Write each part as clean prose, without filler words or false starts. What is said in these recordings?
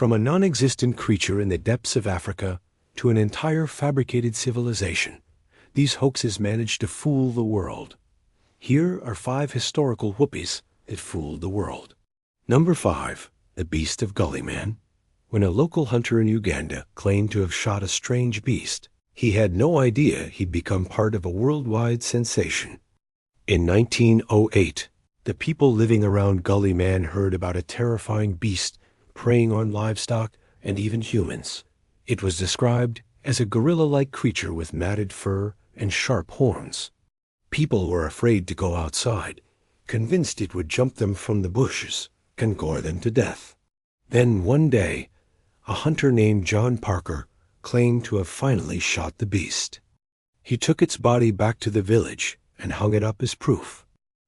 From a non-existent creature in the depths of Africa to an entire fabricated civilization, these hoaxes managed to fool the world. Here are 5 historical whoopies that fooled the world. Number 5. The Beast of Gully Man. When a local hunter in Uganda claimed to have shot a strange beast, he had no idea he'd become part of a worldwide sensation. In 1908, the people living around Gully Man heard about a terrifying beast preying on livestock and even humans. It was described as a gorilla-like creature with matted fur and sharp horns. People were afraid to go outside, convinced it would jump them from the bushes and gore them to death. Then one day, a hunter named John Parker claimed to have finally shot the beast. He took its body back to the village and hung it up as proof.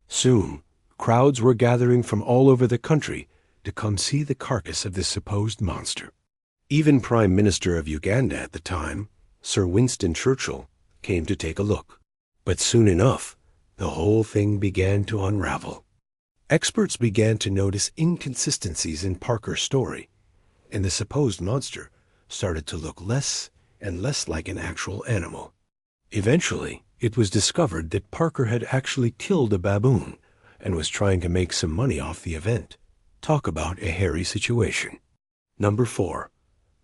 Soon, crowds were gathering from all over the country to come see the carcass of this supposed monster. Even Prime Minister of Uganda at the time, Sir Winston Churchill, came to take a look. But soon enough, the whole thing began to unravel. Experts began to notice inconsistencies in Parker's story, and the supposed monster started to look less and less like an actual animal. Eventually, it was discovered that Parker had actually killed a baboon and was trying to make some money off the event. Talk about a hairy situation. Number 4.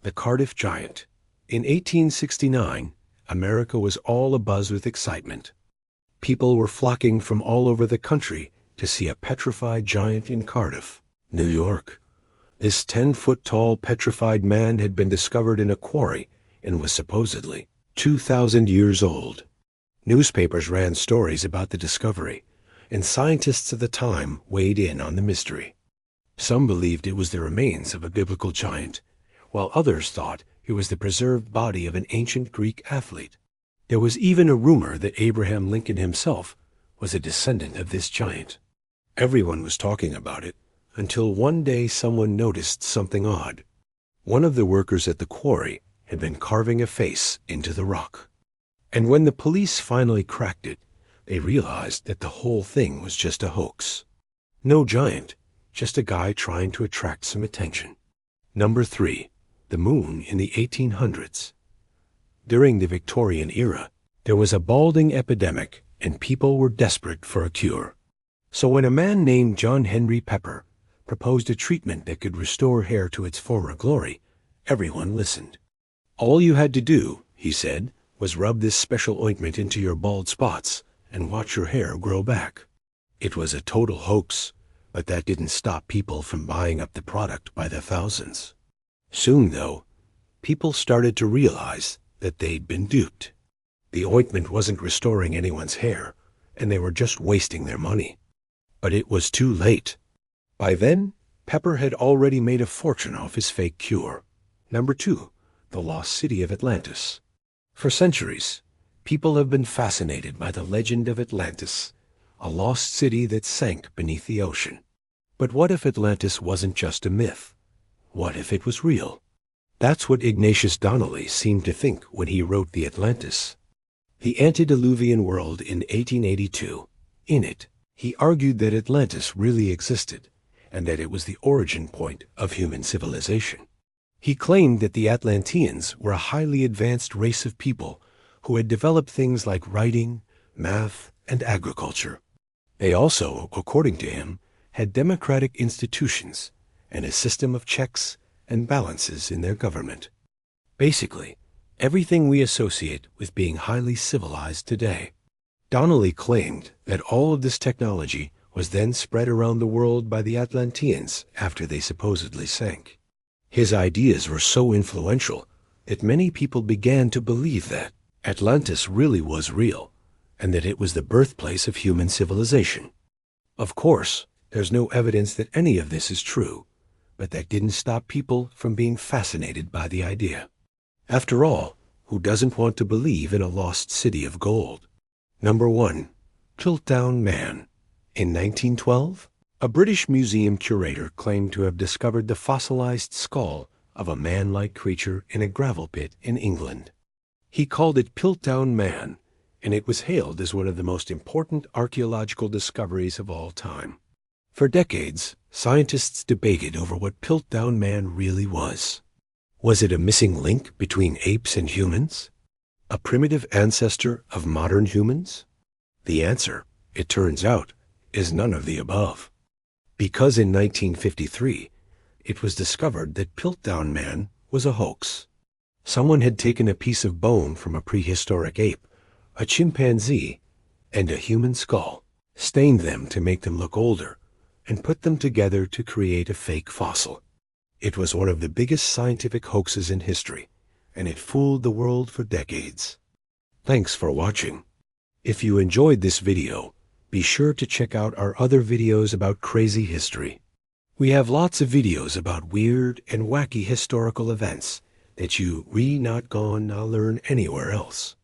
The Cardiff Giant. In 1869, America was all abuzz with excitement. People were flocking from all over the country to see a petrified giant in Cardiff, New York. This 10-foot-tall petrified man had been discovered in a quarry and was supposedly 2,000 years old. Newspapers ran stories about the discovery, and scientists of the time weighed in on the mystery. Some believed it was the remains of a biblical giant, while others thought it was the preserved body of an ancient Greek athlete. There was even a rumor that Abraham Lincoln himself was a descendant of this giant. Everyone was talking about it until one day someone noticed something odd. One of the workers at the quarry had been carving a face into the rock. And when the police finally cracked it, they realized that the whole thing was just a hoax. No giant, just a guy trying to attract some attention. Number 3. The Moon in the 1800s. During the Victorian era, there was a balding epidemic and people were desperate for a cure. So when a man named John Henry Pepper proposed a treatment that could restore hair to its former glory, everyone listened. All you had to do, he said, was rub this special ointment into your bald spots and watch your hair grow back. It was a total hoax, but that didn't stop people from buying up the product by the thousands. Soon, though, people started to realize that they'd been duped. The ointment wasn't restoring anyone's hair, and they were just wasting their money. But it was too late. By then, Pepper had already made a fortune off his fake cure. Number 2. The Lost City of Atlantis. For centuries, people have been fascinated by the legend of Atlantis, a lost city that sank beneath the ocean. But what if Atlantis wasn't just a myth? What if it was real? That's what Ignatius Donnelly seemed to think when he wrote The Atlantis, the antediluvian world, in 1882. In it, he argued that Atlantis really existed and that it was the origin point of human civilization. He claimed that the Atlanteans were a highly advanced race of people who had developed things like writing, math, and agriculture. They also, according to him, had democratic institutions and a system of checks and balances in their government. Basically, everything we associate with being highly civilized today. Donnelly claimed that all of this technology was then spread around the world by the Atlanteans after they supposedly sank. His ideas were so influential that many people began to believe that Atlantis really was real and that it was the birthplace of human civilization. Of course, there's no evidence that any of this is true, but that didn't stop people from being fascinated by the idea. After all, who doesn't want to believe in a lost city of gold? Number 1. Piltdown Man. In 1912, a British museum curator claimed to have discovered the fossilized skull of a man-like creature in a gravel pit in England. He called it Piltdown Man, and it was hailed as one of the most important archaeological discoveries of all time. For decades, scientists debated over what Piltdown Man really was. Was it a missing link between apes and humans? A primitive ancestor of modern humans? The answer, it turns out, is none of the above. Because in 1953, it was discovered that Piltdown Man was a hoax. Someone had taken a piece of bone from a prehistoric ape, a chimpanzee, and a human skull, stained them to make them look older, and put them together to create a fake fossil. It was one of the biggest scientific hoaxes in history, and it fooled the world for decades. Thanks for watching. If you enjoyed this video, be sure to check out our other videos about crazy history. We have lots of videos about weird and wacky historical events that you not gonna learn anywhere else.